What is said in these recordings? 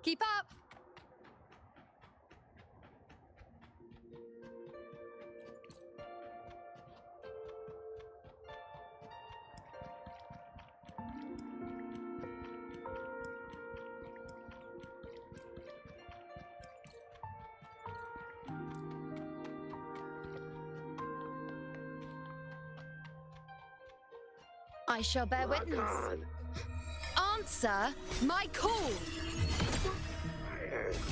Keep up! I shall bear witness. Answer my call!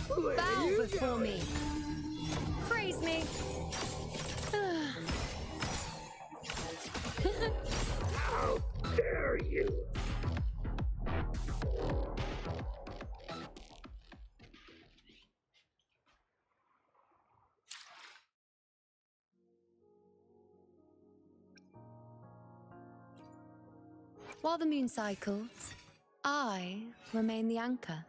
Bow before me. Praise me. How dare you! While the moon cycles, I remain the anchor.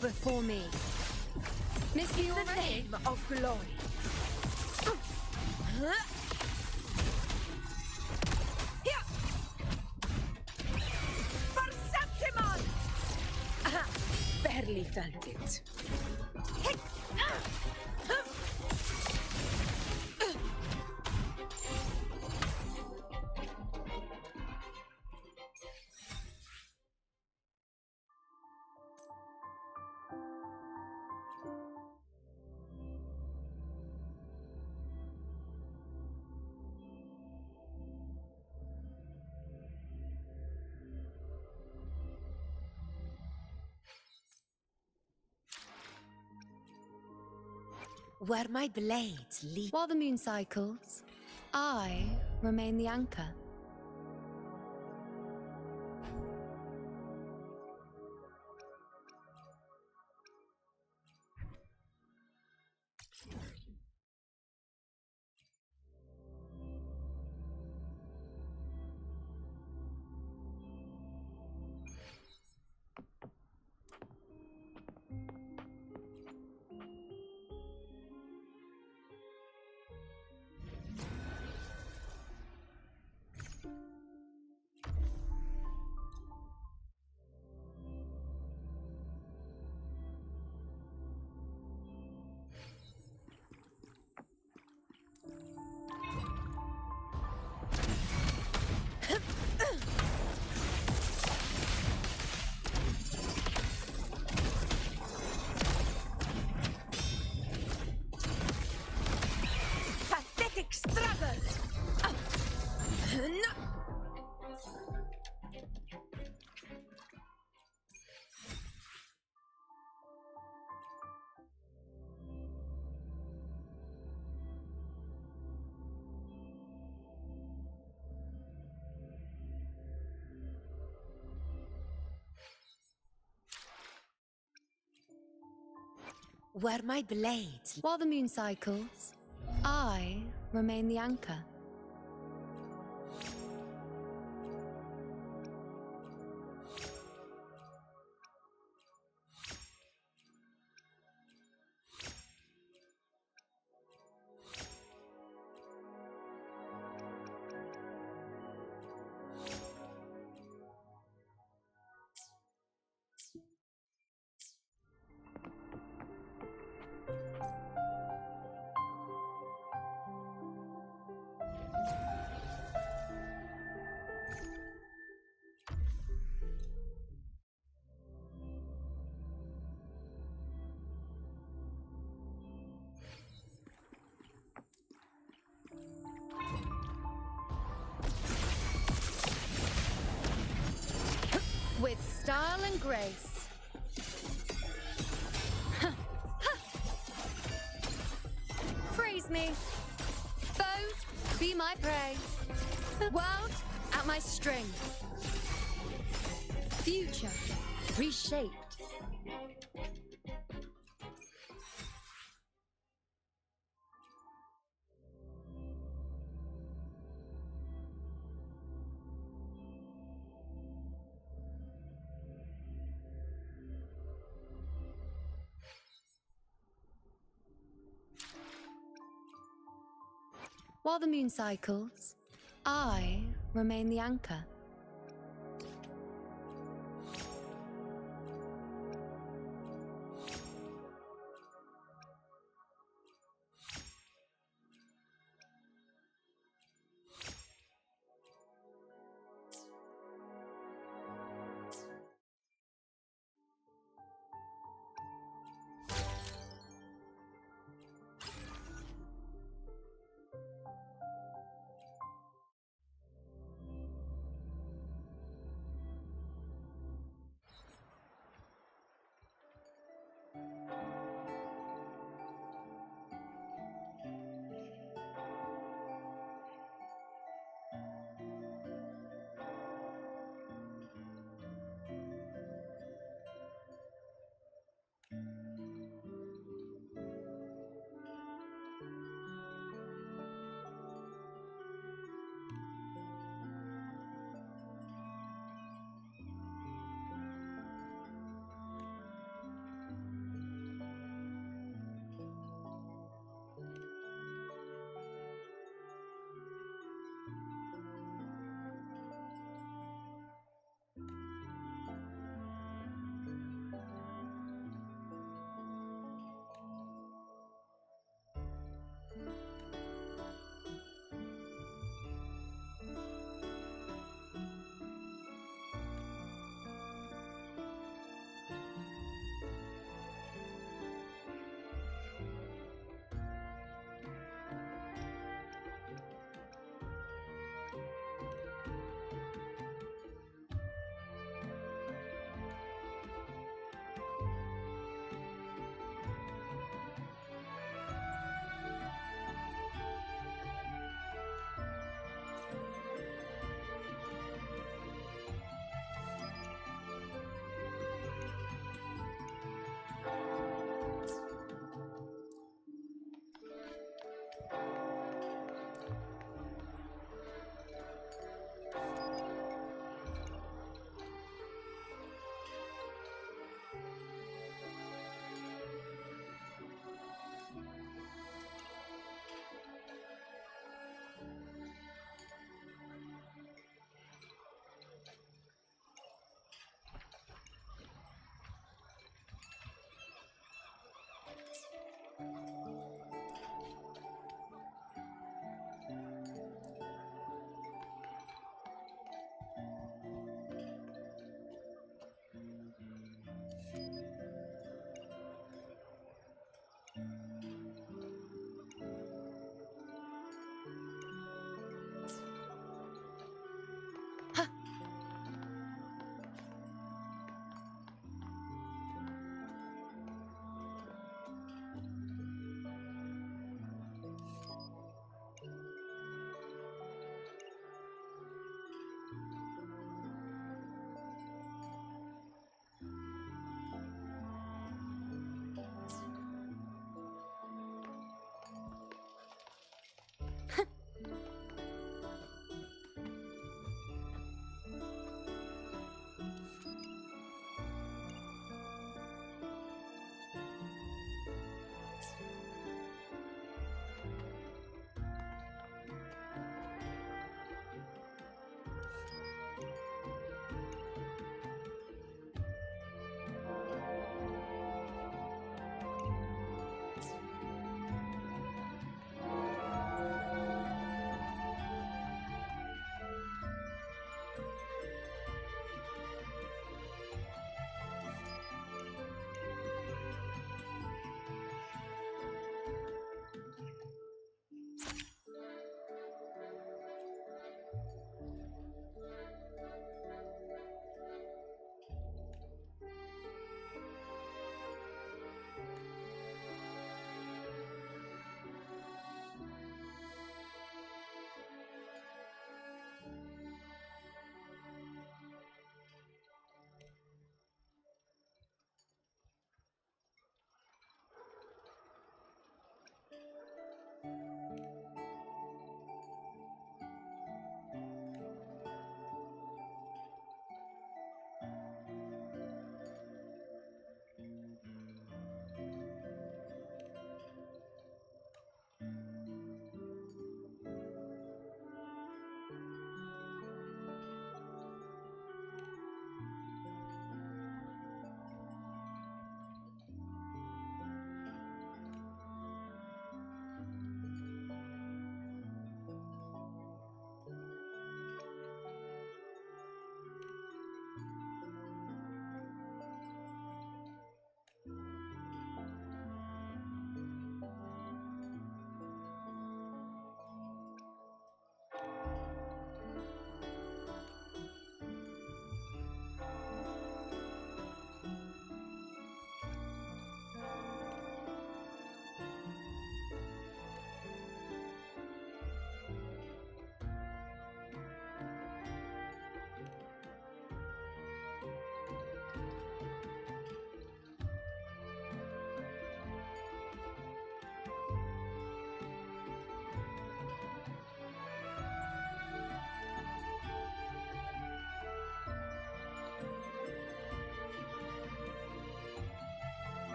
Before me. Miss me already? The name of glory. Perceptimon! Barely felt it. Where my blades leap. While the moon cycles, I remain the anchor. Where my blades. While the moon cycles, I remain the anchor. style and grace. Praise me. Foes, be my prey. World, at my string. Future, reshaped. While the moon cycles, I remain the anchor.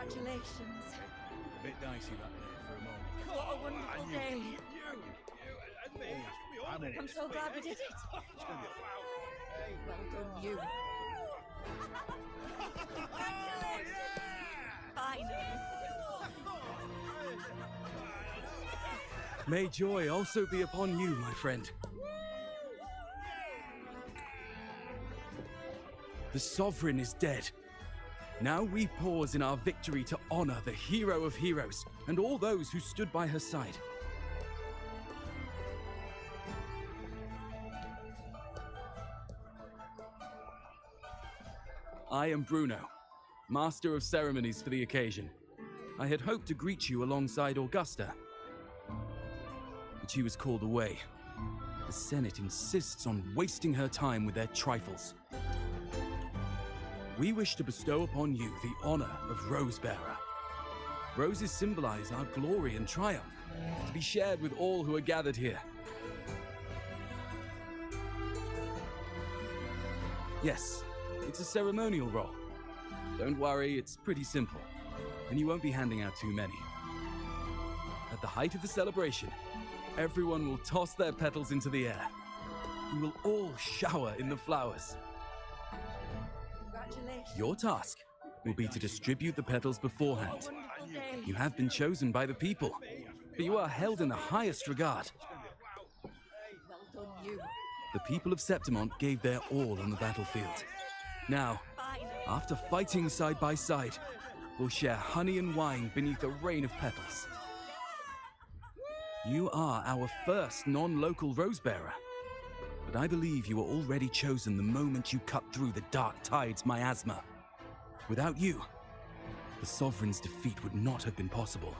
Congratulations. A bit dicey that day for a moment. What a wonderful day. I'm so glad we did it. Well done, you. Finally. May joy also be upon you, my friend. The Sovereign is dead. Now we pause in our victory to honor the hero of heroes and all those who stood by her side. I am Bruno, Master of Ceremonies for the occasion. I had hoped to greet you alongside Augusta, but she was called away. The Senate insists on wasting her time with their trifles. We wish to bestow upon you the honor of Rosebearer. Roses symbolize our glory and triumph, to be shared with all who are gathered here. Yes, it's a ceremonial role. Don't worry, it's pretty simple, and you won't be handing out too many. At the height of the celebration, everyone will toss their petals into the air. We will all shower in the flowers. Your task will be to distribute the petals beforehand. You have been chosen by the people, but you are held in the highest regard. The people of Septimont gave their all on the battlefield. Now, after fighting side by side, we'll share honey and wine beneath a rain of petals. You are our first non-local Rosebearer, but I believe you were already chosen the moment you cut through the Dark Tide's miasma. Without you, the Sovereign's defeat would not have been possible.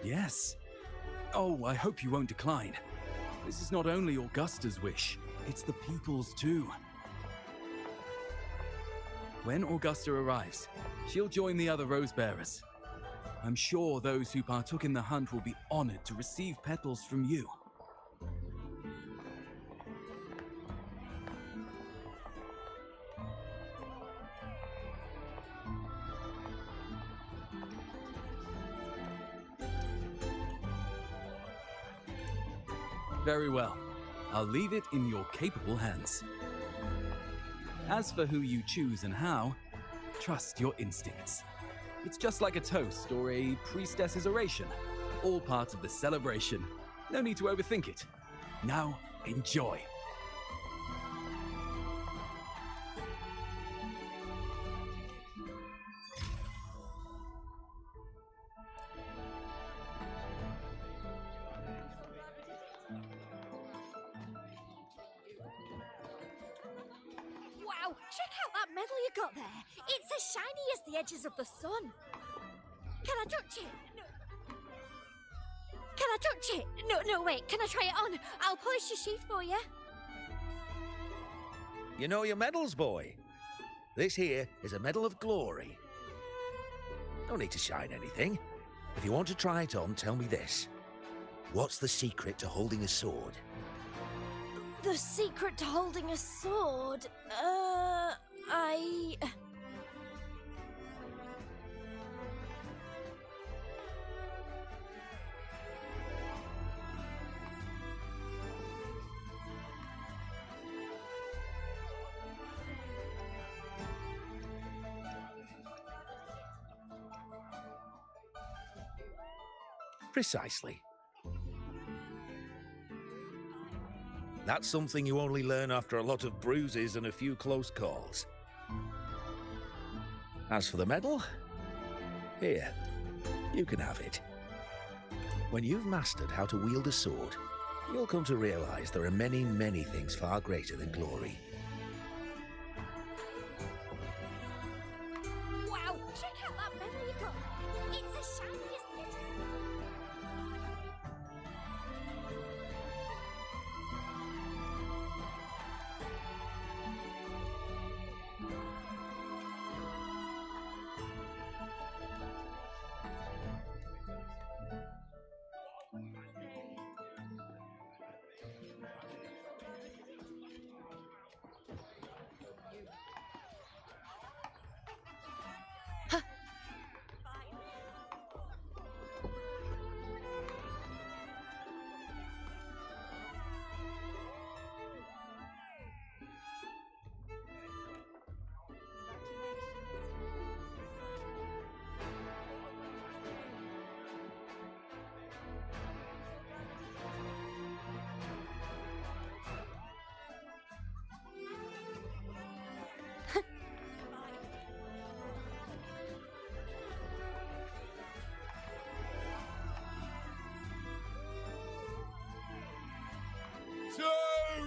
Yes. Oh, I hope you won't decline. This is not only Augusta's wish, it's the people's too. When Augusta arrives, she'll join the other Rosebearers. I'm sure those who partook in the hunt will be honored to receive petals from you. Very well. I'll leave it in your capable hands. As for who you choose and how, trust your instincts. It's just like a toast or a priestess's oration, all part of the celebration. No need to overthink it. Now, enjoy. Wow, check out that medal you got there. It's as shiny as the edges of the sun. Can I touch it? No. Can I touch it? No, wait. Can I try it on? I'll polish your sheath for you. You know your medals, boy. This here is a medal of glory. No need to shine anything. If you want to try it on, tell me this. What's the secret to holding a sword? The secret to holding a sword? Precisely. That's something you only learn after a lot of bruises and a few close calls. As for the medal, here, you can have it. When you've mastered how to wield a sword, you'll come to realize there are many, many things far greater than glory. Wow, check out that medal you got there. It's as shiny as the edges of the sun.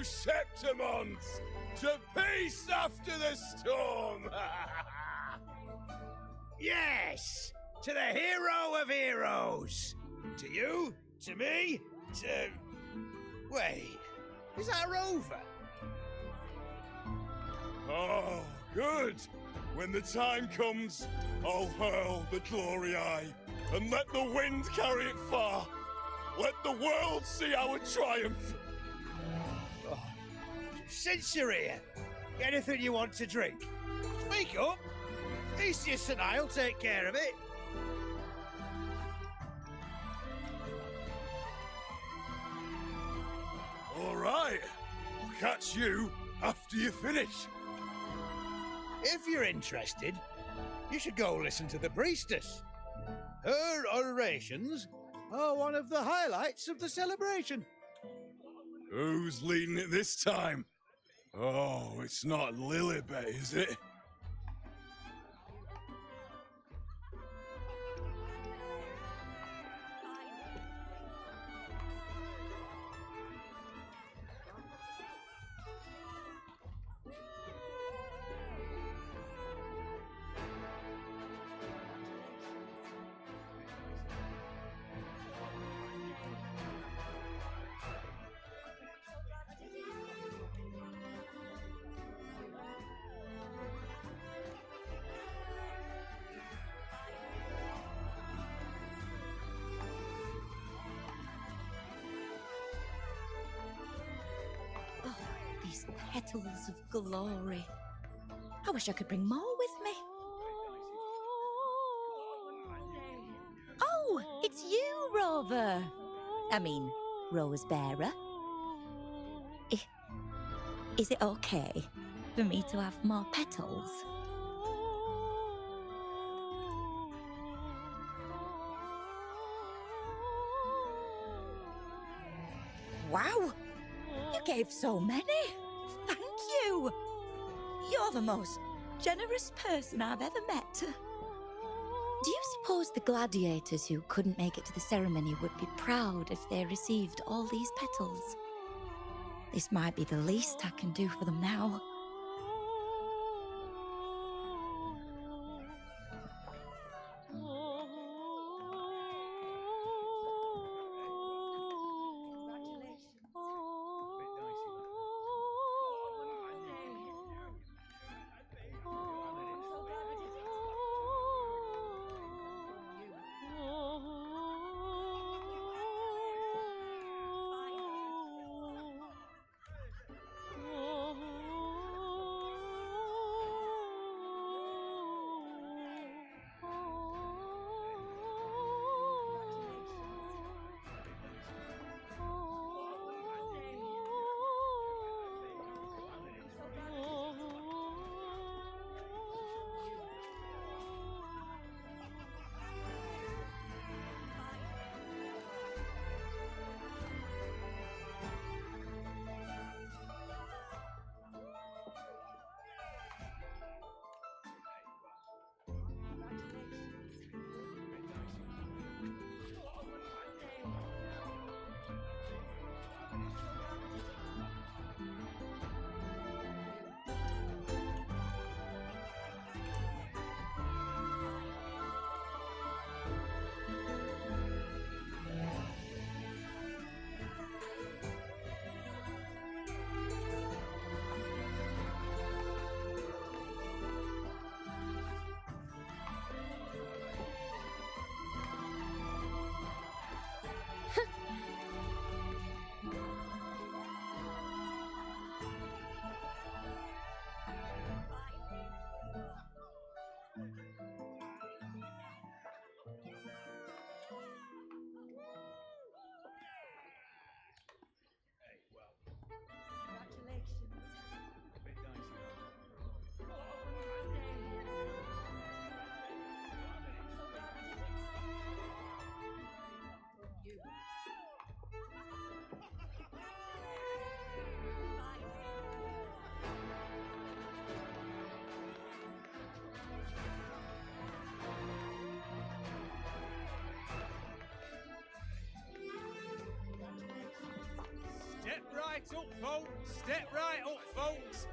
Septimons! To peace after the storm! Yes! To the hero of heroes! To you, to me, to... Wait, is that Rover? Oh, good! When the time comes, I'll hurl the glory eye and let the wind carry it far. Let the world see our triumph. Oh, since you're here, anything you want to drink? Speak up! Theseus and I'll take care of it. All right, I'll catch you after you finish. If you're interested, you should go listen to the priestess. Her orations are one of the highlights of the celebration. Who's leading it this time? Oh, it's not Lilibet, is it? Oh, these petals of glory. I wish I could bring more with me. Oh, it's you, Rover. I mean, Rose Bearer. Is it okay for me to have more petals? Wow! You gave so many! Thank you! You're the most generous person I've ever met. Do you suppose the gladiators who couldn't make it to the ceremony would be proud if they received all these petals? This might be the least I can do for them now. right up, folks. Step right up, folks.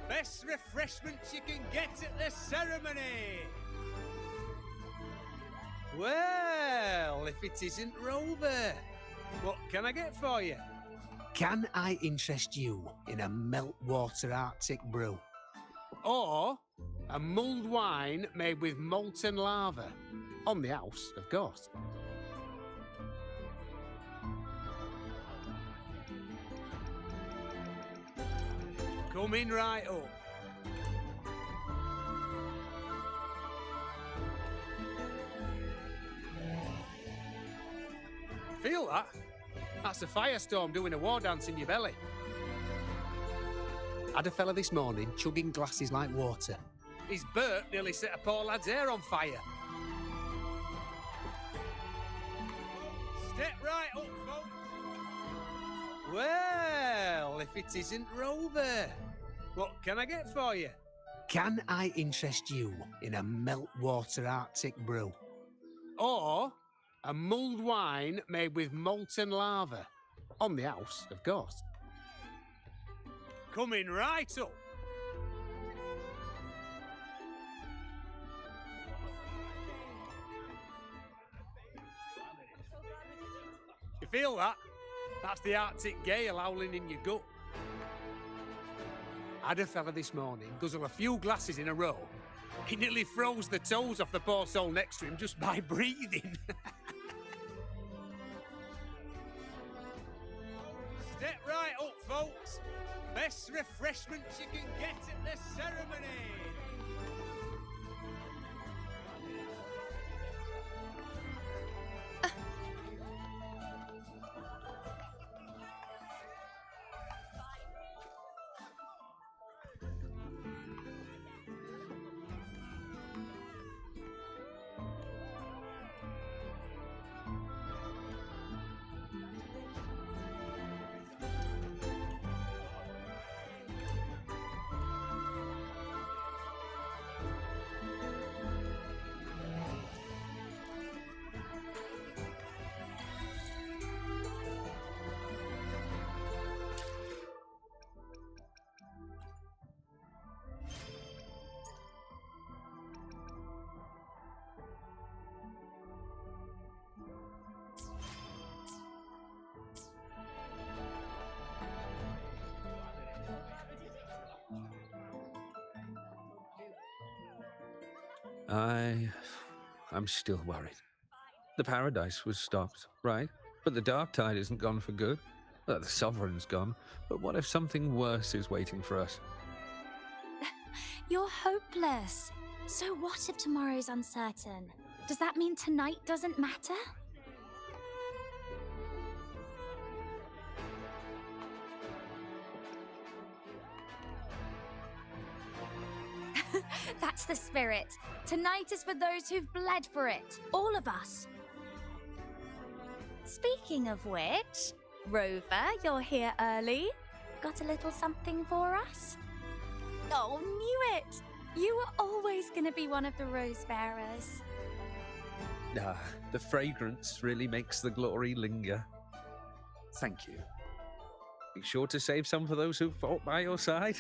Best refreshments you can get at the ceremony. Well, if it isn't Rover, what can I get for you? Can I interest you in a meltwater Arctic brew? Or a mulled wine made with molten lava? On the house, of course. Coming right up. Feel that? That's a firestorm doing a war dance in your belly. Had a fella this morning chugging glasses like water. His burp nearly set a poor lad's hair on fire. Step right up, folks. Well, if it isn't Rover, what can I get for you? Can I interest you in a meltwater Arctic brew? Or a mulled wine made with molten lava? On the house, of course. Coming right up. You feel that? That's the Arctic gale howling in your gut. Had a fella this morning guzzle a few glasses in a row. He nearly froze the toes off the poor soul next to him just by breathing. Step right up, folks. Best refreshments you can get at the ceremony. I'm still worried. The paradise was stopped, right? But the dark tide isn't gone for good. The sovereign's gone. But what if something worse is waiting for us? You're hopeless. So what if tomorrow's uncertain? Does that mean tonight doesn't matter? That's the spirit. Tonight is for those who've bled for it. All of us. Speaking of which, Rover, you're here early. Got a little something for us? Oh, knew it! You were always going to be one of the rose bearers. The fragrance really makes the glory linger. Thank you. Be sure to save some for those who fought by your side.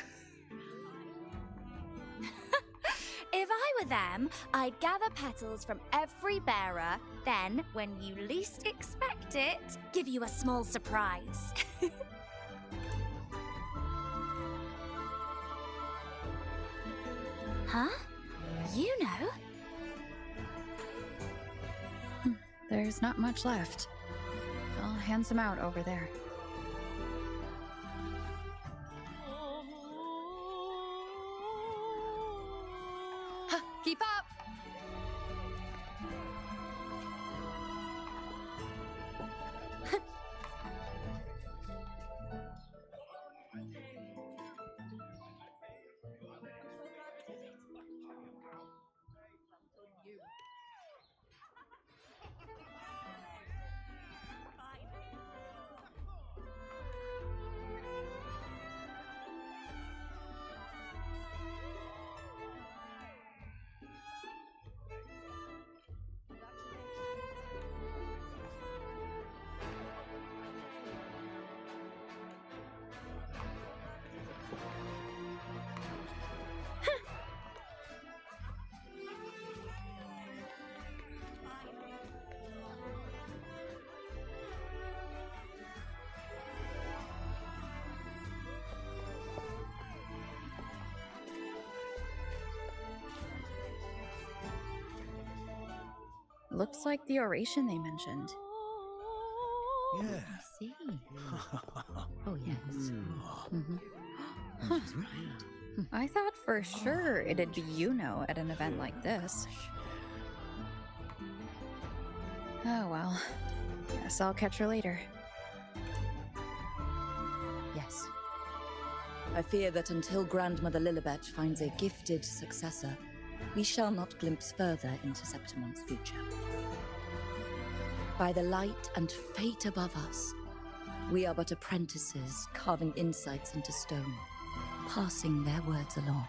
If I were them, I'd gather petals from every bearer, then, when you least expect it, give you a small surprise. Huh? You know? There's not much left. I'll hand some out over there. Keep up! Looks like the oration they mentioned. I see. Oh, yes. Huh. I thought for sure it'd be at an event like this. Oh well. Guess I'll catch her later. Yes. I fear that until Grandmother Lilibet finds a gifted successor, we shall not glimpse further into Septimon's future. By the light and fate above us, we are but apprentices carving insights into stone, passing their words along.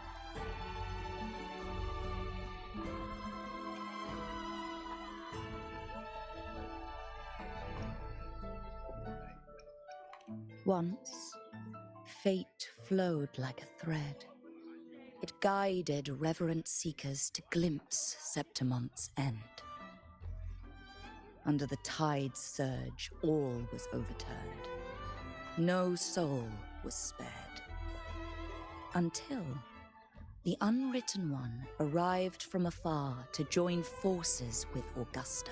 Once, fate flowed like a thread. It guided reverent seekers to glimpse Septimon's end. Under the tide's surge, all was overturned. No soul was spared. Until the Unwritten One arrived from afar to join forces with Augusta.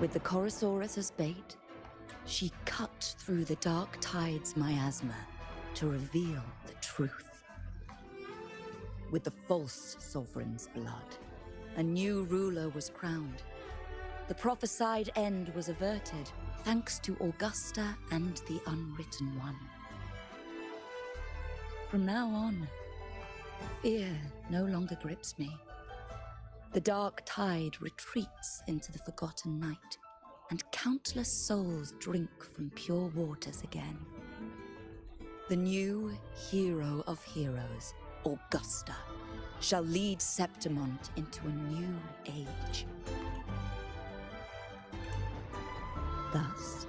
With the Chorosaurus as bait, she cut through the dark tide's miasma to reveal the truth. With the false sovereign's blood, a new ruler was crowned. The prophesied end was averted, thanks to Augusta and the Unwritten One. From now on, fear no longer grips me. The dark tide retreats into the forgotten night, and countless souls drink from pure waters again. The new hero of heroes, Augusta, shall lead Septimont into a new age. Thus,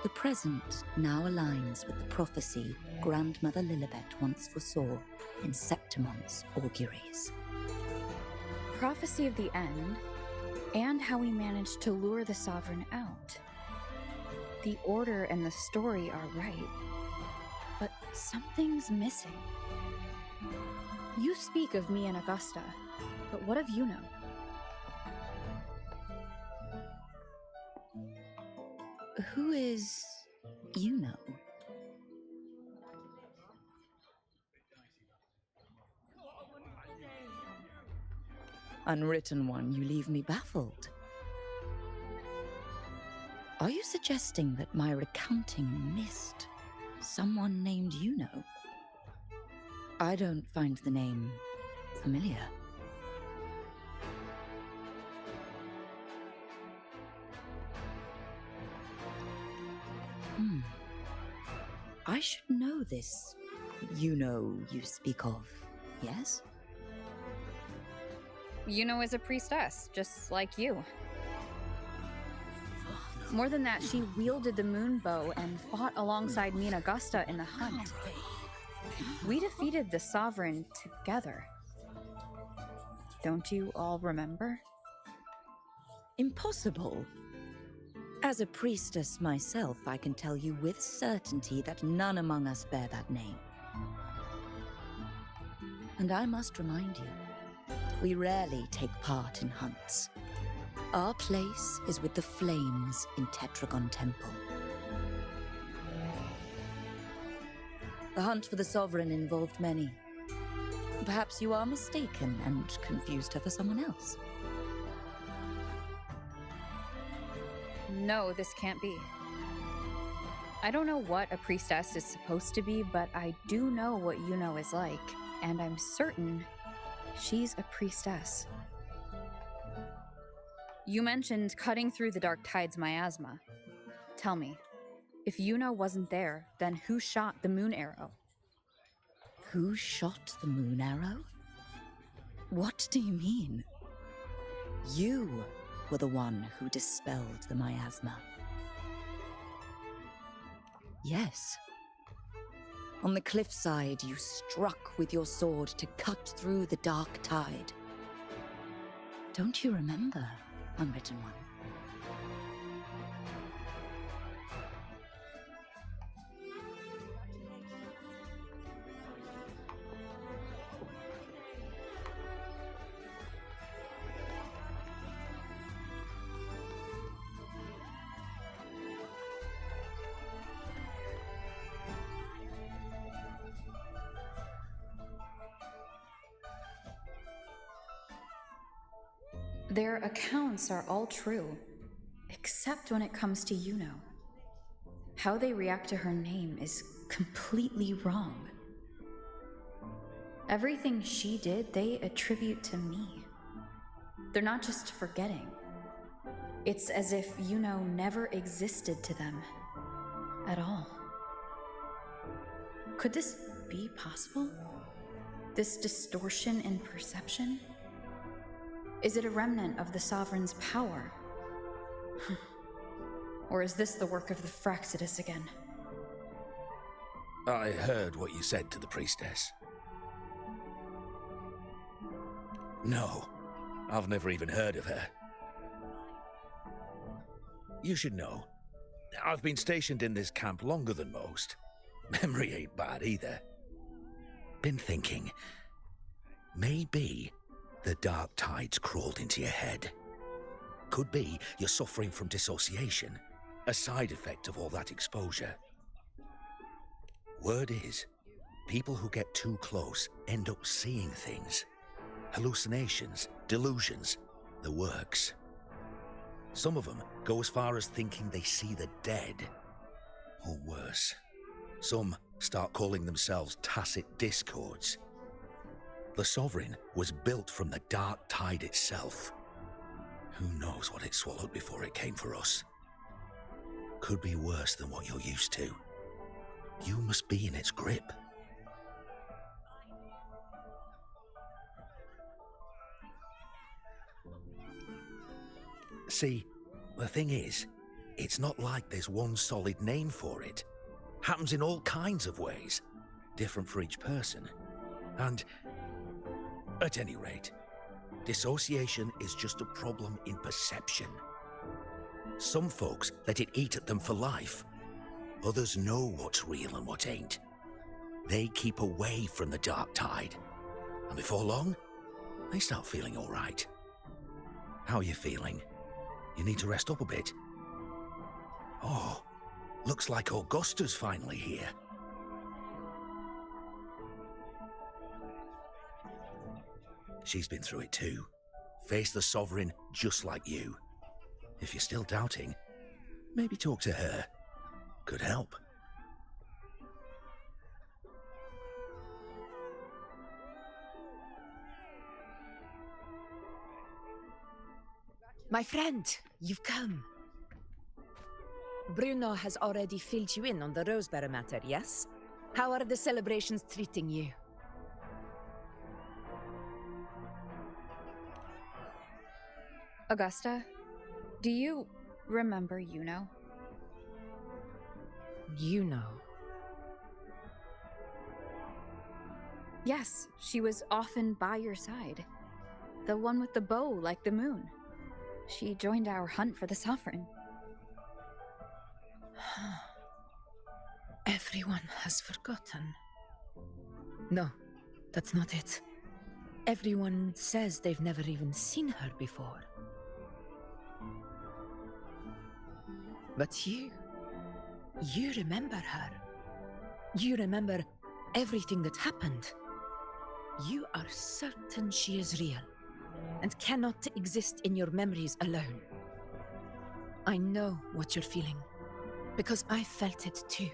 the present now aligns with the prophecy Grandmother Lilibet once foresaw in Septimont's auguries. Prophecy of the end, and how we managed to lure the Sovereign out. The order and the story are right, but something's missing. You speak of me and Augusta, but what of Yuno? Who is Yuno? Unwritten One, you leave me baffled. Are you suggesting that my recounting missed someone named Yuno? I don't find the name familiar. I should know this Yuno you speak of, yes? Yuno is a priestess, just like you. More than that, she wielded the moon bow and fought alongside me and Augusta in the hunt. We defeated the Sovereign together. Don't you all remember? Impossible. As a priestess myself, I can tell you with certainty that none among us bear that name. And I must remind you, we rarely take part in hunts. Our place is with the flames in Tetragon Temple. The hunt for the Sovereign involved many. Perhaps you are mistaken and confused her for someone else. No, this can't be. I don't know what a priestess is supposed to be, but I do know what Yuno is like, and I'm certain she's a priestess. You mentioned cutting through the dark tide's miasma. Tell me, if Yuno wasn't there, then who shot the moon arrow? Who shot the moon arrow? What do you mean? You were the one who dispelled the miasma. Yes. On the cliffside, you struck with your sword to cut through the dark tide. Don't you remember, Unwritten One? Their accounts are all true, except when it comes to Yuno. How they react to her name is completely wrong. Everything she did, they attribute to me. They're not just forgetting. It's as if Yuno never existed to them at all. Could this be possible? This distortion in perception? Is it a remnant of the Sovereign's power? Or is this the work of the Fraxidus again? I heard what you said to the priestess. No, I've never even heard of her. You should know, I've been stationed in this camp longer than most. Memory ain't bad either. Been thinking, maybe the dark tides crawled into your head. Could be you're suffering from dissociation, a side effect of all that exposure. Word is, people who get too close end up seeing things. Hallucinations, delusions, the works. Some of them go as far as thinking they see the dead. Or worse, some start calling themselves tacit discords. The Sovereign was built from the dark tide itself. Who knows what it swallowed before it came for us? Could be worse than what you're used to. You must be in its grip. See, the thing is, it's not like there's one solid name for it. Happens in all kinds of ways, different for each person. And, at any rate, dissociation is just a problem in perception. Some folks let it eat at them for life. Others know what's real and what ain't. They keep away from the dark tide. And before long, they start feeling all right. How are you feeling? You need to rest up a bit. Oh, looks like Augusta's finally here. She's been through it too. Faced the Sovereign just like you. If you're still doubting, maybe talk to her. Could help. My friend, you've come. Bruno has already filled you in on the Rosebearer matter, yes? How are the celebrations treating you? Augusta, do you remember Yuno? Yuno? Yes, she was often by your side. The one with the bow like the moon. She joined our hunt for the Sovereign. Everyone has forgotten. No, that's not it. Everyone says they've never even seen her before. But you remember her. You remember everything that happened. You are certain she is real and cannot exist in your memories alone. I know what you're feeling, because I felt it too.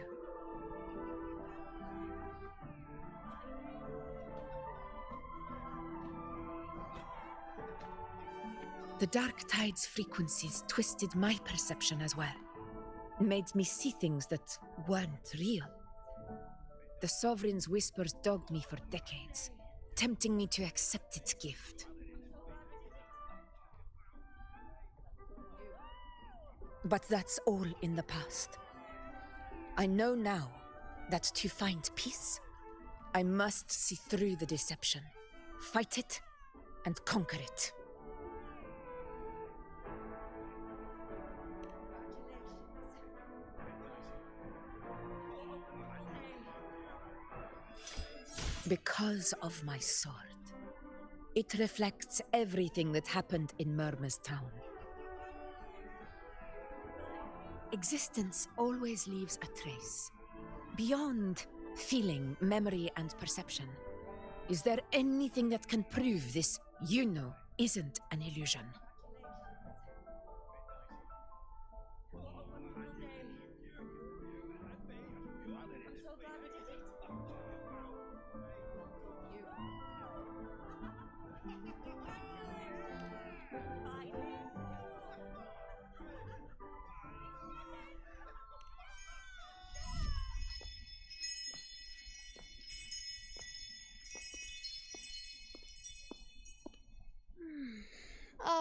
The Dark Tide's frequencies twisted my perception as well, made me see things that weren't real. The Sovereign's whispers dogged me for decades, tempting me to accept its gift. But that's all in the past. I know now that to find peace, I must see through the deception, fight it, and conquer it. Because of my sword. It reflects everything that happened in Murma's town. Existence always leaves a trace. Beyond feeling, memory, and perception. Is there anything that can prove this Yuno isn't an illusion?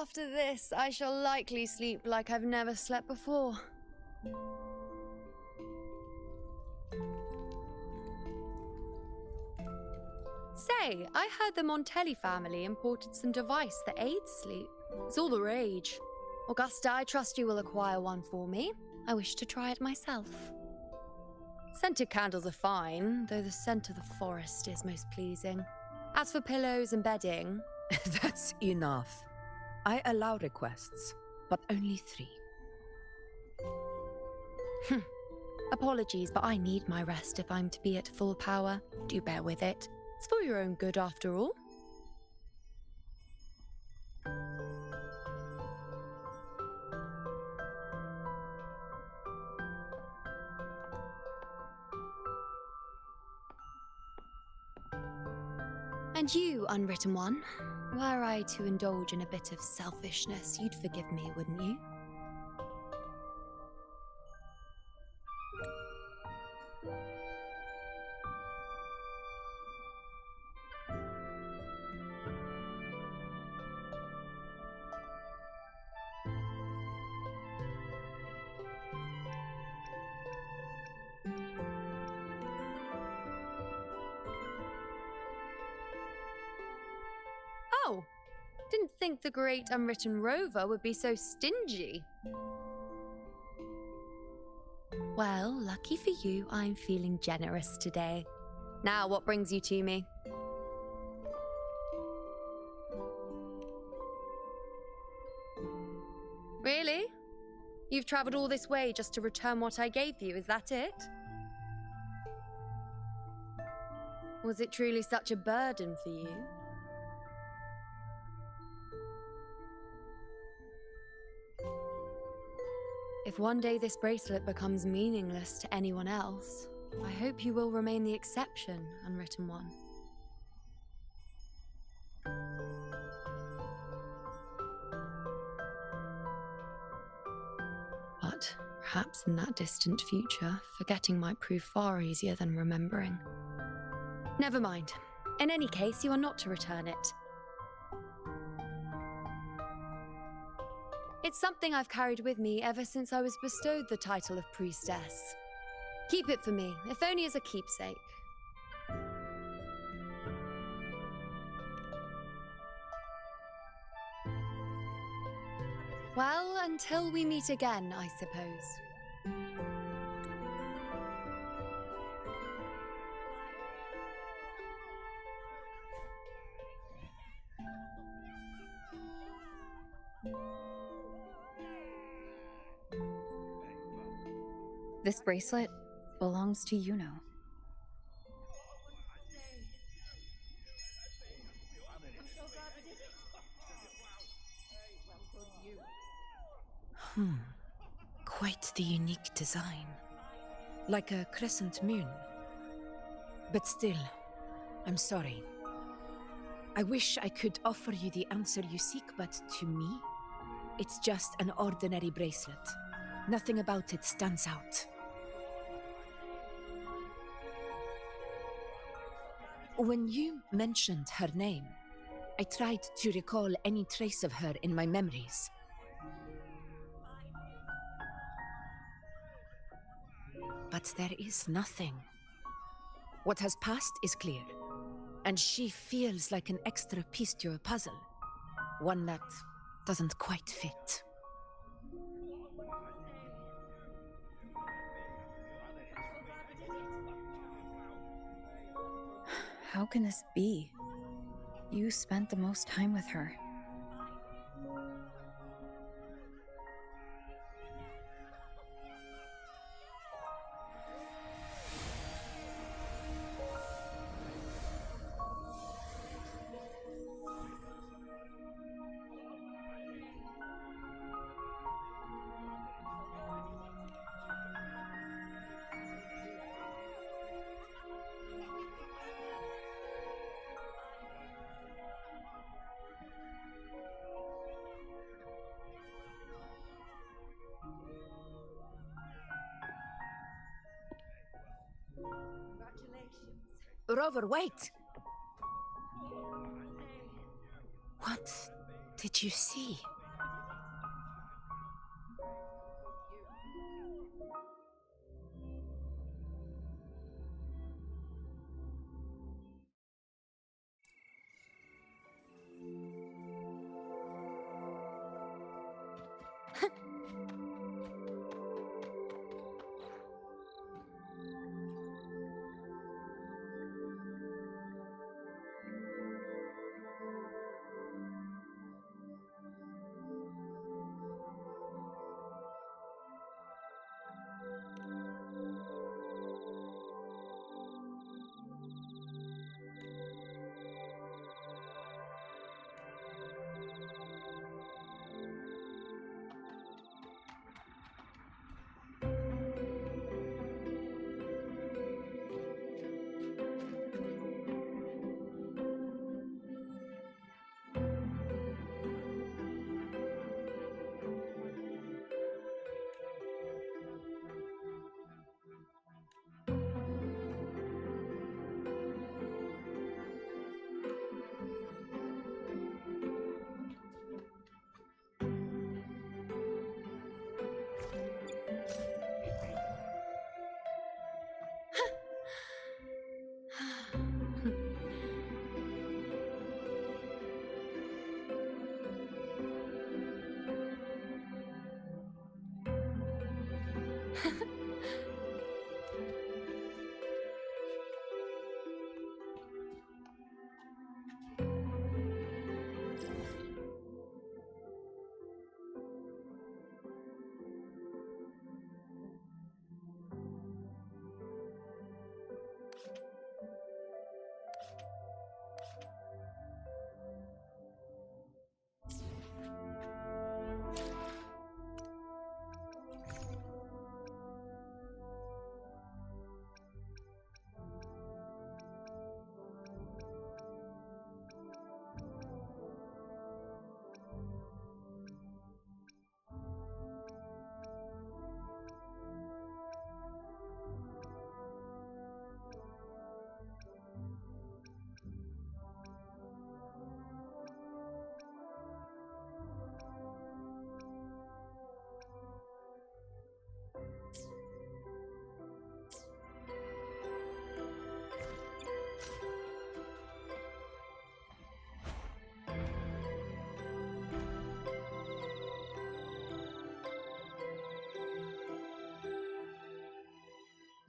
After this, I shall likely sleep like I've never slept before. Say, I heard the Montelli family imported some device that aids sleep. It's all the rage. Augusta, I trust you will acquire one for me. I wish to try it myself. Scented candles are fine, though the scent of the forest is most pleasing. As for pillows and bedding... That's enough. I allow requests, but only 3. Apologies, but I need my rest if I'm to be at full power. Do bear with it. It's for your own good, after all. And you, Unwritten One, were I to indulge in a bit of selfishness, you'd forgive me, wouldn't you? Oh, didn't think the great Unwritten Rover would be so stingy. Well, lucky for you, I'm feeling generous today. Now, what brings you to me? Really? You've traveled all this way just to return what I gave you, is that it? Was it truly such a burden for you? If one day this bracelet becomes meaningless to anyone else, I hope you will remain the exception, Unwritten One. But perhaps in that distant future, forgetting might prove far easier than remembering. Never mind. In any case, you are not to return it. It's something I've carried with me ever since I was bestowed the title of priestess. Keep it for me, if only as a keepsake. Well, until we meet again, I suppose. This bracelet belongs to Yuno. Quite the unique design. Like a crescent moon. But still, I'm sorry. I wish I could offer you the answer you seek, but to me, it's just an ordinary bracelet. Nothing about it stands out. When you mentioned her name, I tried to recall any trace of her in my memories. But there is nothing. What has passed is clear, and she feels like an extra piece to a puzzle. One that doesn't quite fit. How can this be? You spent the most time with her. Rover, wait! What did you see?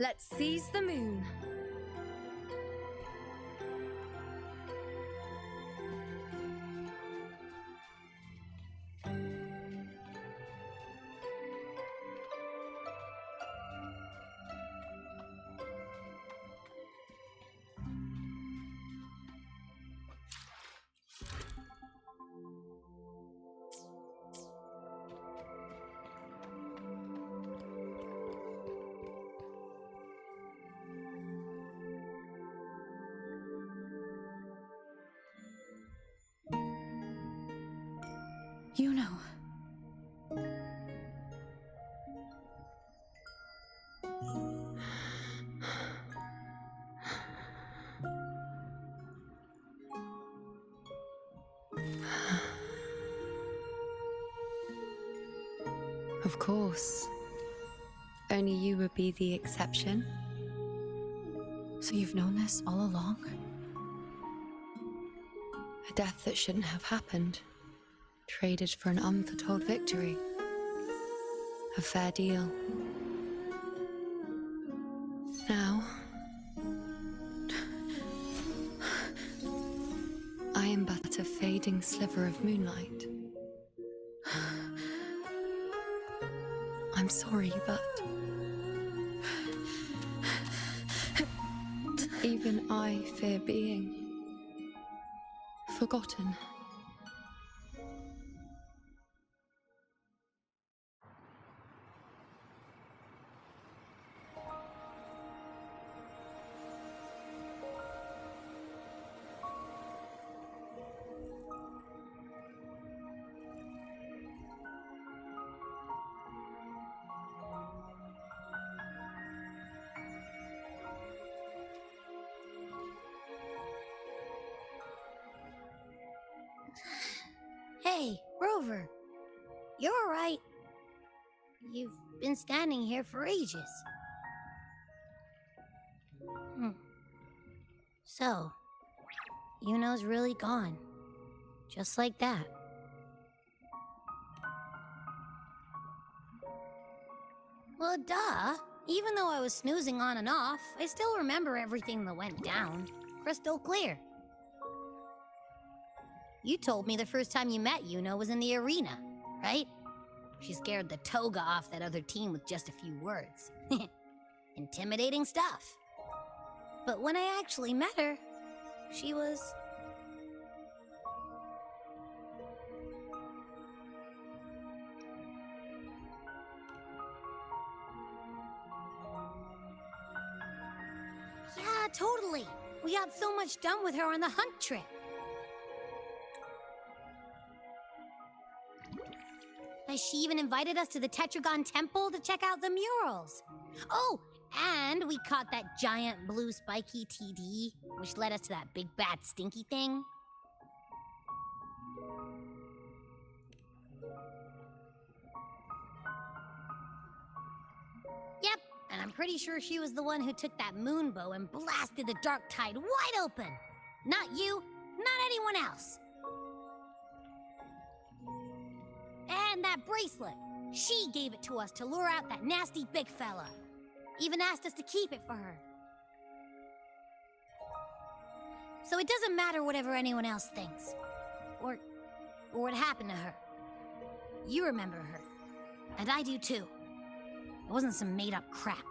Let's seize the moon. You know. Of course. Only you would be the exception. So you've known this all along? A death that shouldn't have happened. Traded for an unforetold victory. A fair deal. Now, I am but a fading sliver of moonlight. I'm sorry, but even I fear being forgotten. Rover. You're right. You've been standing here for ages. So, Yuno's really gone. Just like that. Well, duh. Even though I was snoozing on and off, I still remember everything that went down. Crystal clear. You told me the first time you met Yuno was in the arena, right? She scared the toga off that other team with just a few words. Intimidating stuff. But when I actually met her, she was... Yeah, totally. We got so much done with her on the hunt trip. She even invited us to the Tetragon Temple to check out the murals. Oh, and we caught that giant blue spiky TD, which led us to that big bad stinky thing. Yep, and I'm pretty sure she was the one who took that moon bow and blasted the dark tide wide open. Not you, not anyone else. And that bracelet. She gave it to us to lure out that nasty big fella. Even asked us to keep it for her. So it doesn't matter whatever anyone else thinks. Or what happened to her. You remember her. And I do too. It wasn't some made-up crap.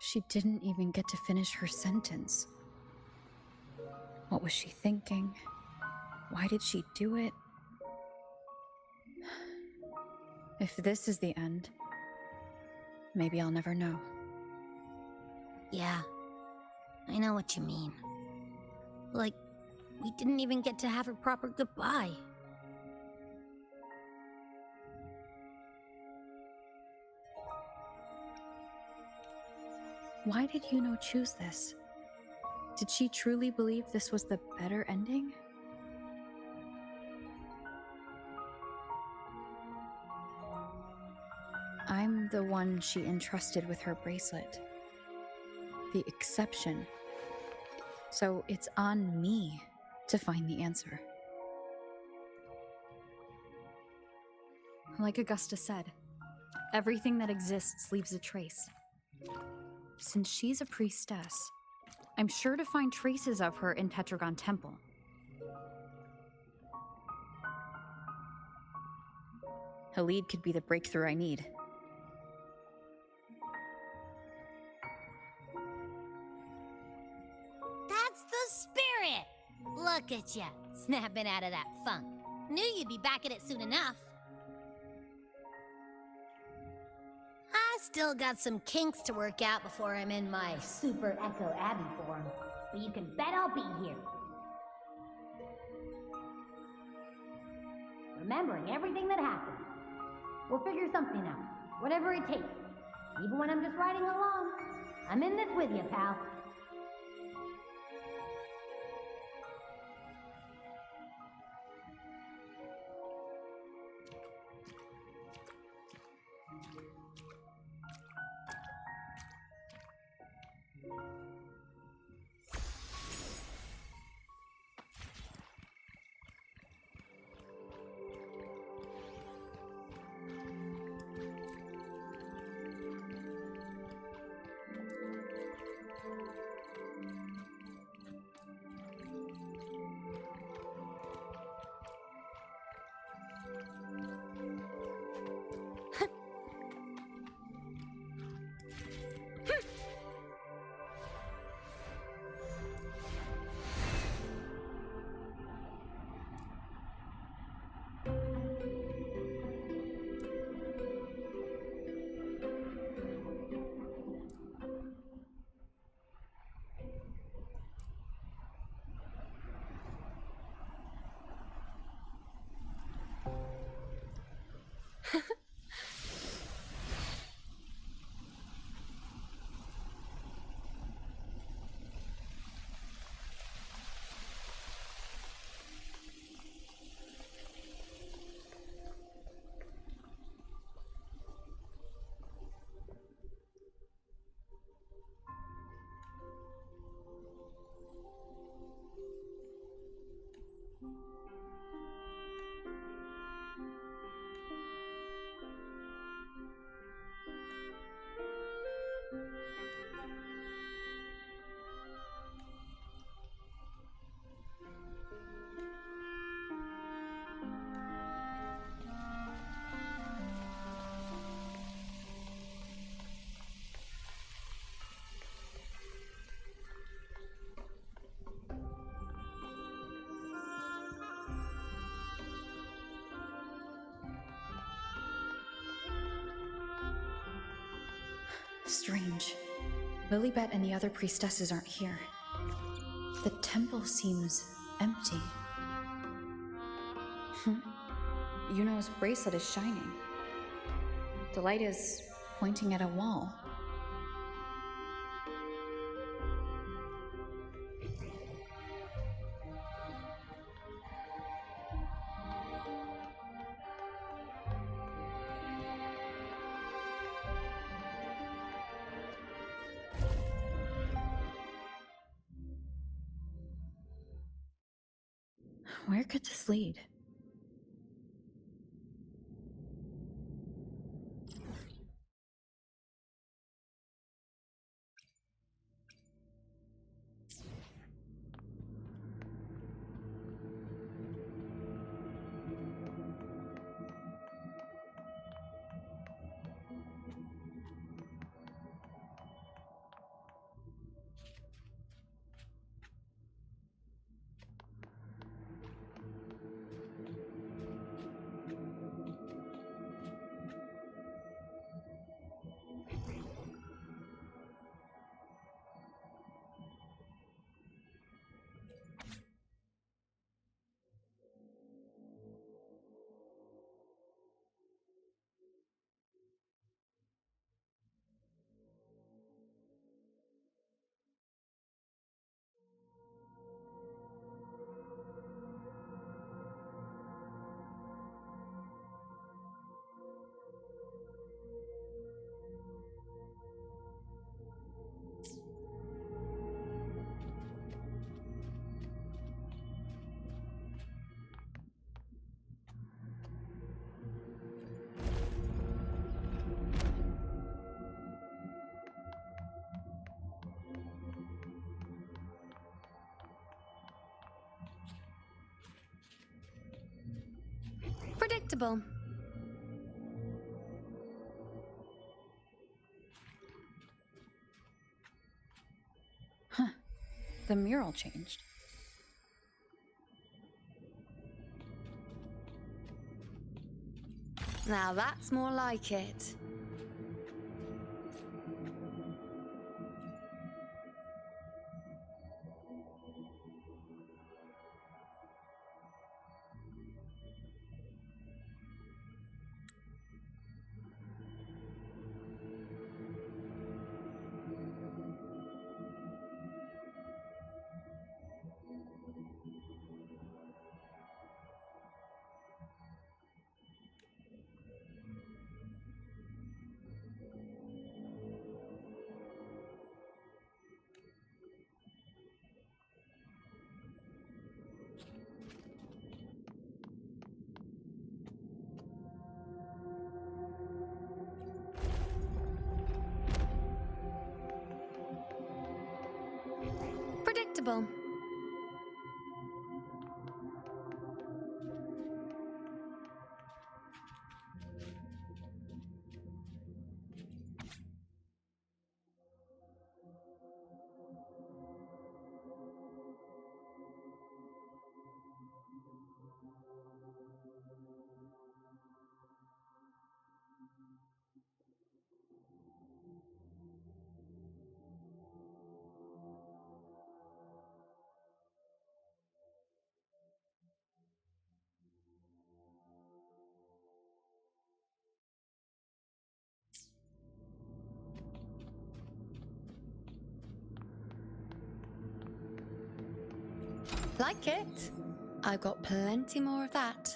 She didn't even get to finish her sentence. What was she thinking? Why did she do it? If this is the end, maybe I'll never know. Yeah, I know what you mean. Like, we didn't even get to have a proper goodbye. Why did Yuno choose this? Did she truly believe this was the better ending? I'm the one she entrusted with her bracelet. The exception. So it's on me to find the answer. Like Augusta said, everything that exists leaves a trace. Since she's a priestess, I'm sure to find traces of her in Tetragon Temple. A lead could be the breakthrough I need. That's the spirit! Look at ya, snapping out of that funk. Knew you'd be back at it soon enough. I still got some kinks to work out before I'm in my Super Echo Abbey form, but you can bet I'll be here. Remembering everything that happened. We'll figure something out, whatever it takes. Even when I'm just riding along. I'm in this with you, pal. Strange. Lilibet and the other priestesses aren't here. The temple seems empty. Yuno's bracelet is shining. The light is pointing at a wall. Where could this lead? Predictable. Huh. The mural changed. Now that's more like it. Predictable. Like it? I've got plenty more of that.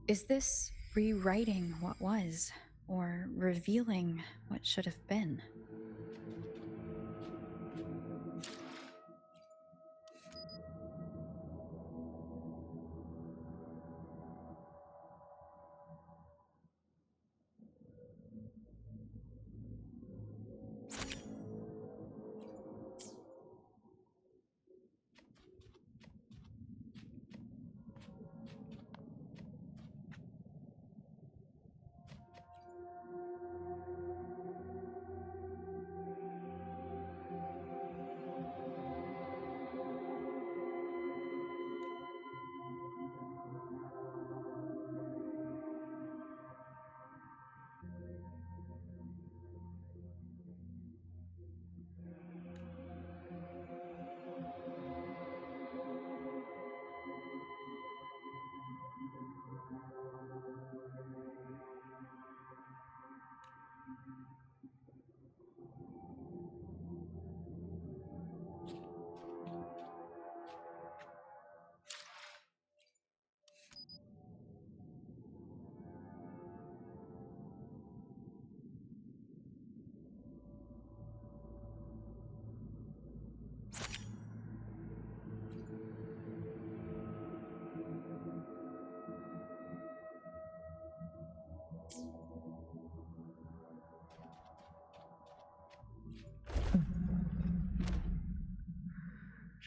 Is this rewriting what was, or revealing what should have been?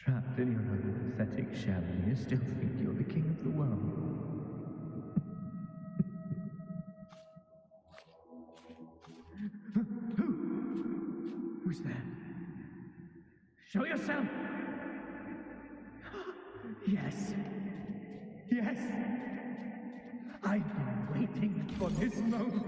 Trapped in your own pathetic shell, and you still think you're the king of the world. Who's there? Show yourself! Yes. Yes. I've been waiting for this moment.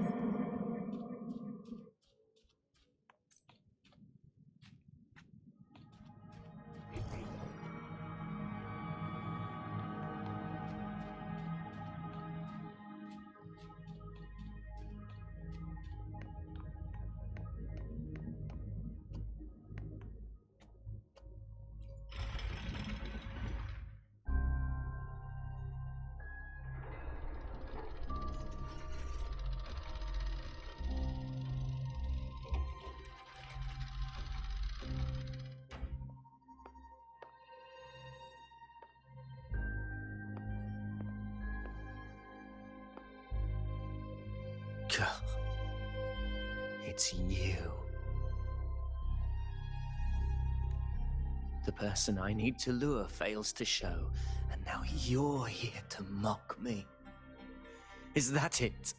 It's you. The person I need to lure fails to show, and now you're here to mock me. Is that it?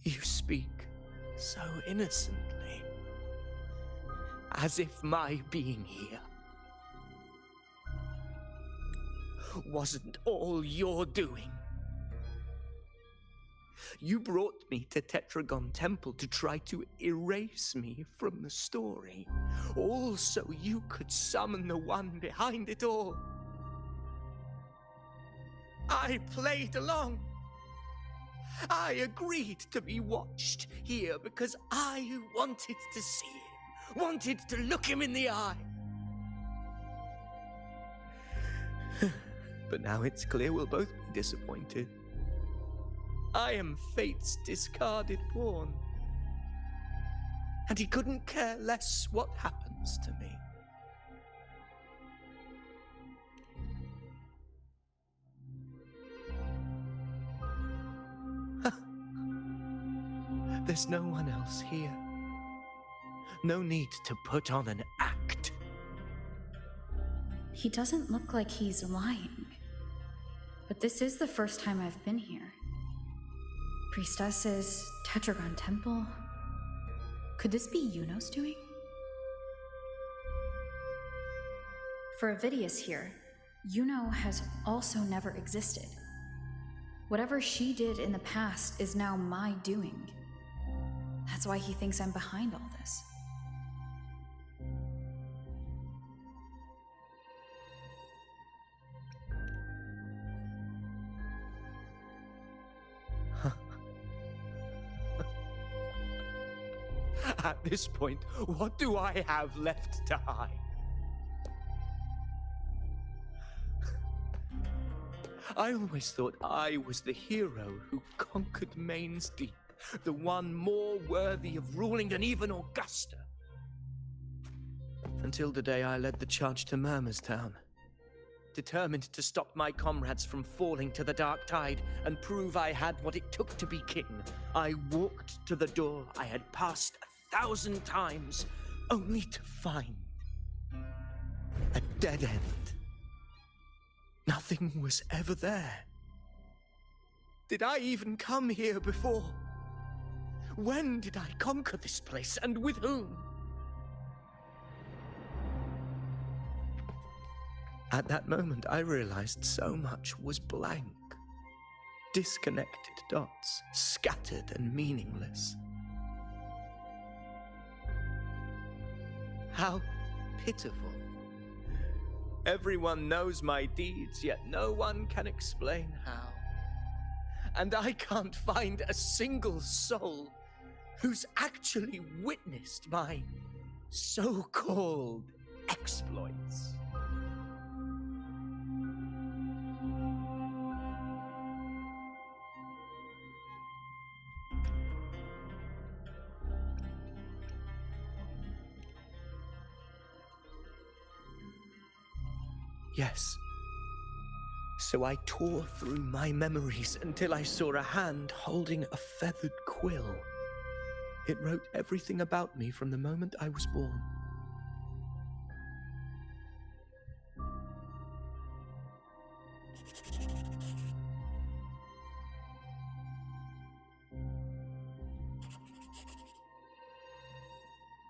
You speak so innocently, as if my being here wasn't all you're doing. You brought me to Tetragon Temple to try to erase me from the story, all so you could summon the one behind it all. I played along. I agreed to be watched here because I wanted to see him, wanted to look him in the eye. But now it's clear we'll both be disappointed. I am fate's discarded pawn, and he couldn't care less what happens to me. There's no one else here. No need to put on an act. He doesn't look like he's lying. But this is the first time I've been here. Priestesses, Tetragon Temple. Could this be Yuno's doing? For Avidius here, Yuno has also never existed. Whatever she did in the past is now my doing. That's why he thinks I'm behind all this. At this point, what do I have left to hide? I always thought I was the hero who conquered Main's Deep, the one more worthy of ruling than even Augusta. Until the day I led the charge to Murmurstown, determined to stop my comrades from falling to the dark tide and prove I had what it took to be king. I walked to the door I had passed 1,000 times, only to find a dead end. Nothing was ever there. Did I even come here before? When did I conquer this place, and with whom? At that moment, I realized so much was blank. Disconnected dots, scattered and meaningless. How pitiful. Everyone knows my deeds, yet no one can explain how. And I can't find a single soul who's actually witnessed my so-called exploits. Yes. So I tore through my memories until I saw a hand holding a feathered quill. It wrote everything about me from the moment I was born.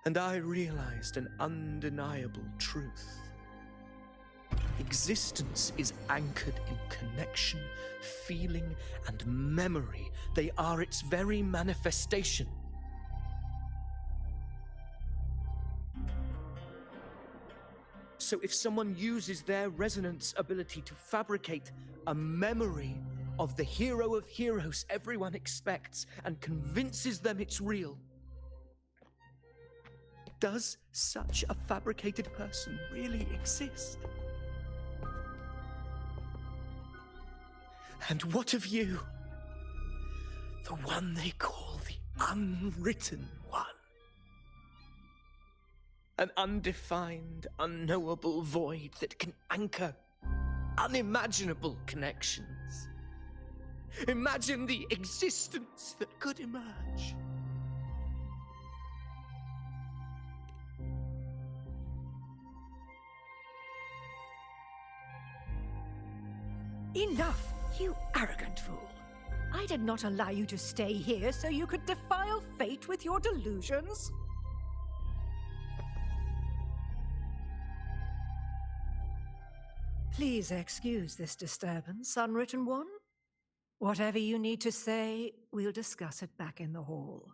And I realized an undeniable truth. Existence is anchored in connection, feeling, and memory. They are its very manifestation. So if someone uses their resonance ability to fabricate a memory of the hero of heroes everyone expects and convinces them it's real, does such a fabricated person really exist? And what of you? The one they call the Unwritten One. An undefined, unknowable void that can anchor unimaginable connections. Imagine the existence that could emerge. Enough, you arrogant fool. I did not allow you to stay here so you could defile fate with your delusions. Please excuse this disturbance, Unwritten One. Whatever you need to say, we'll discuss it back in the hall.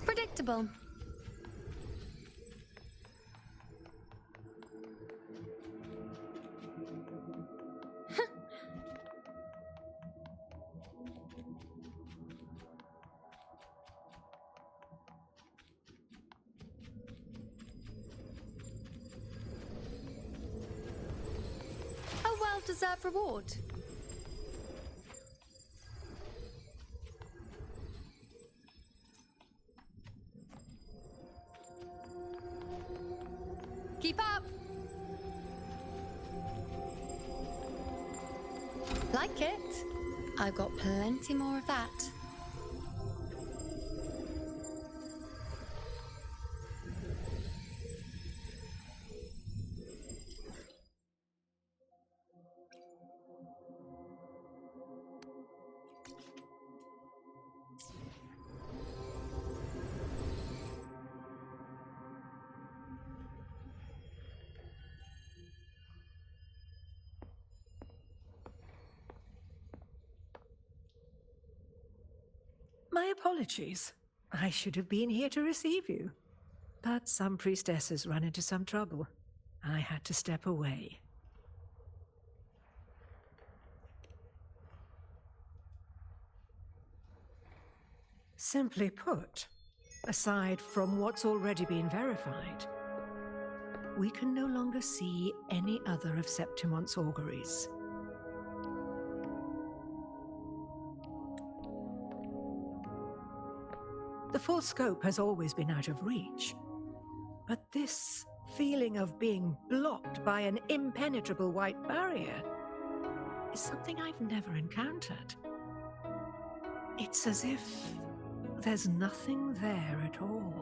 Predictable. A well-deserved reward. Keep up! Like it? I've got plenty more of that. My apologies. I should have been here to receive you. But some priestesses run into some trouble. I had to step away. Simply put, aside from what's already been verified, we can no longer see any other of Septimon's auguries. The full scope has always been out of reach, but this feeling of being blocked by an impenetrable white barrier is something I've never encountered. It's as if there's nothing there at all.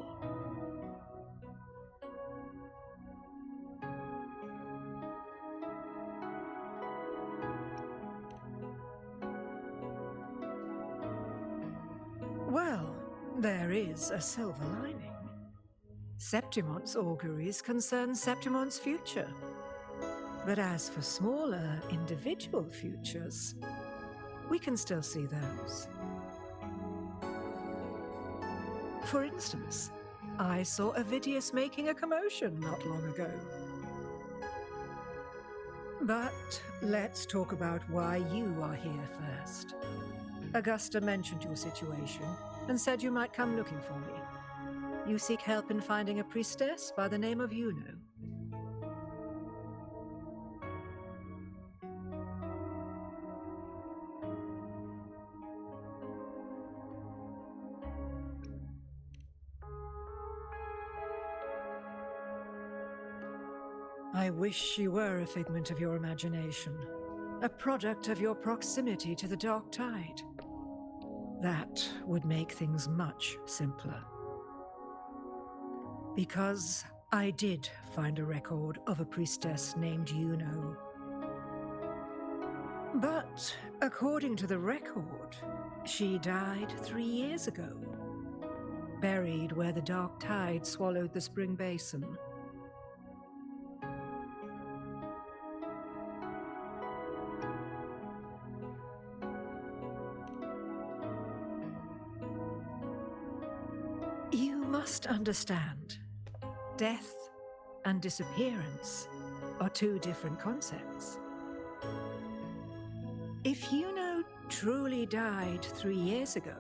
Well, there is a silver lining. Septimon's auguries concern Septimon's future. But as for smaller, individual futures, we can still see those. For instance, I saw Avidius making a commotion not long ago. But let's talk about why you are here first. Augusta mentioned your situation and said you might come looking for me. You seek help in finding a priestess by the name of Yuno. I wish she were a figment of your imagination, a product of your proximity to the Dark Tide. That would make things much simpler. Because I did find a record of a priestess named Yuno. But according to the record, she died 3 years ago, buried where the Dark Tide swallowed the Spring Basin. You must understand, death and disappearance are two different concepts. If Yuno truly died 3 years ago,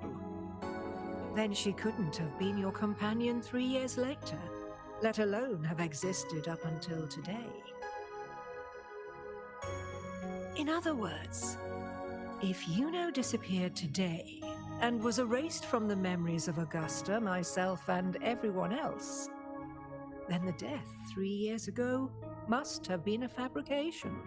then she couldn't have been your companion 3 years later, let alone have existed up until today. In other words, if Yuno disappeared today and was erased from the memories of Augusta, myself, and everyone else, then the death 3 years ago must have been a fabrication.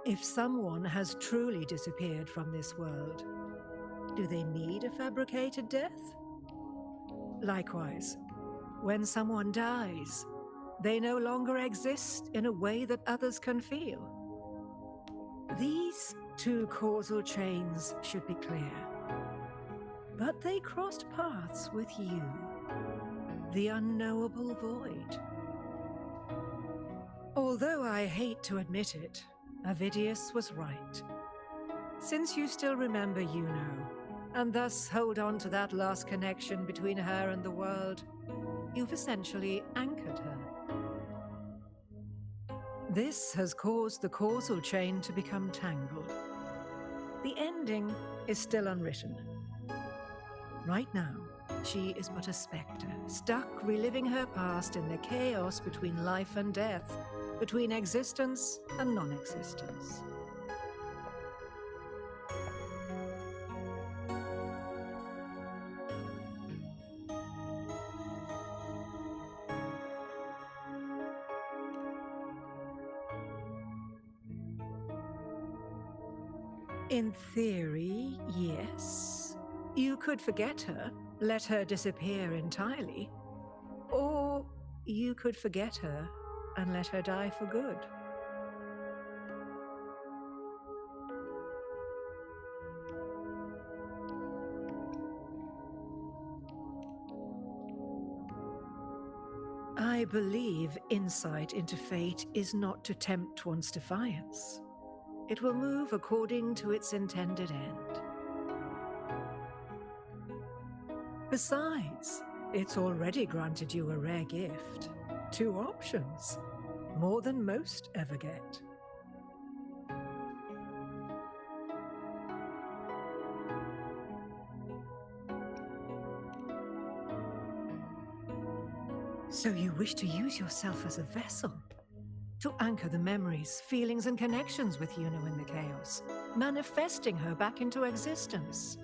If someone has truly disappeared from this world, do they need a fabricated death? Likewise, when someone dies, they no longer exist in a way that others can feel. These two causal chains should be clear. But they crossed paths with you, the unknowable void. Although I hate to admit it, Avidius was right. Since you still remember Yuno, and thus hold on to that last connection between her and the world, you've essentially anchored her. This has caused the causal chain to become tangled. The ending is still unwritten. Right now, she is but a spectre, stuck reliving her past in the chaos between life and death, between existence and non-existence. In theory, yes. You could forget her, let her disappear entirely. Or you could forget her and let her die for good. I believe insight into fate is not to tempt one's defiance. It will move according to its intended end. Besides, it's already granted you a rare gift. 2 options, more than most ever get. So you wish to use yourself as a vessel, to anchor the memories, feelings, and connections with Yuno in the chaos, manifesting her back into existence.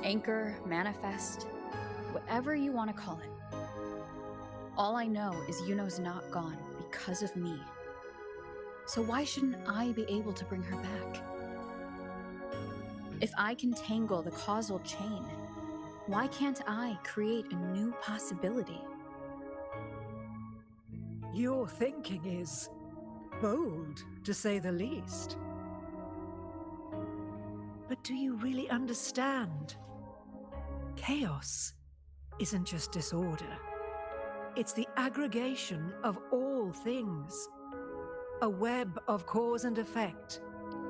Anchor, manifest, whatever you want to call it. All I know is Yuno's not gone because of me. So why shouldn't I be able to bring her back? If I can tangle the causal chain, why can't I create a new possibility? Your thinking is bold, to say the least. But do you really understand? Chaos isn't just disorder. It's the aggregation of all things. A web of cause and effect.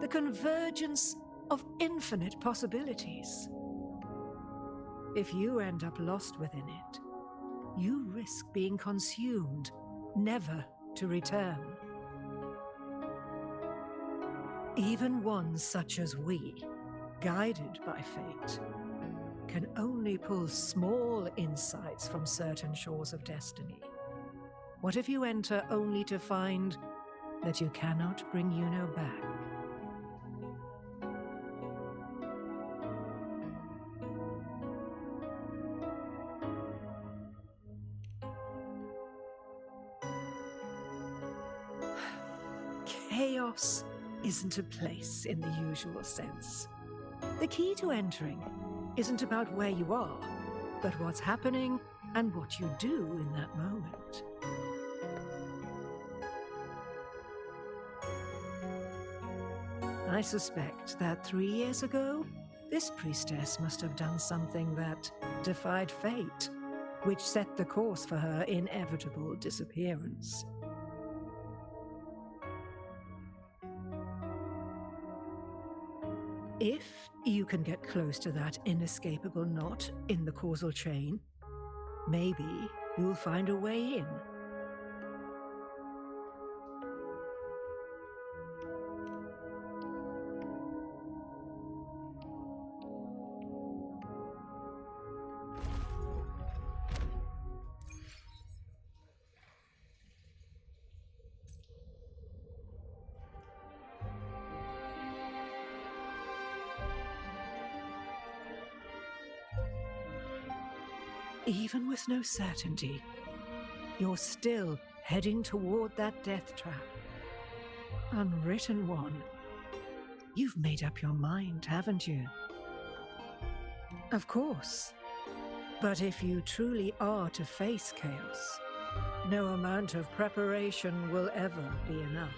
The convergence of infinite possibilities. If you end up lost within it, you risk being consumed, never to return. Even ones such as we, guided by fate, can only pull small insights from certain shores of destiny. What if you enter only to find that you cannot bring Yuno back? Chaos isn't a place in the usual sense. The key to entering isn't about where you are, but what's happening and what you do in that moment. I suspect that 3 years ago, this priestess must have done something that defied fate, which set the course for her inevitable disappearance. If you can get close to that inescapable knot in the causal chain, maybe you'll find a way in. Even with no certainty, you're still heading toward that death trap. Unwritten one. You've made up your mind, haven't you? Of course. But if you truly are to face chaos, no amount of preparation will ever be enough.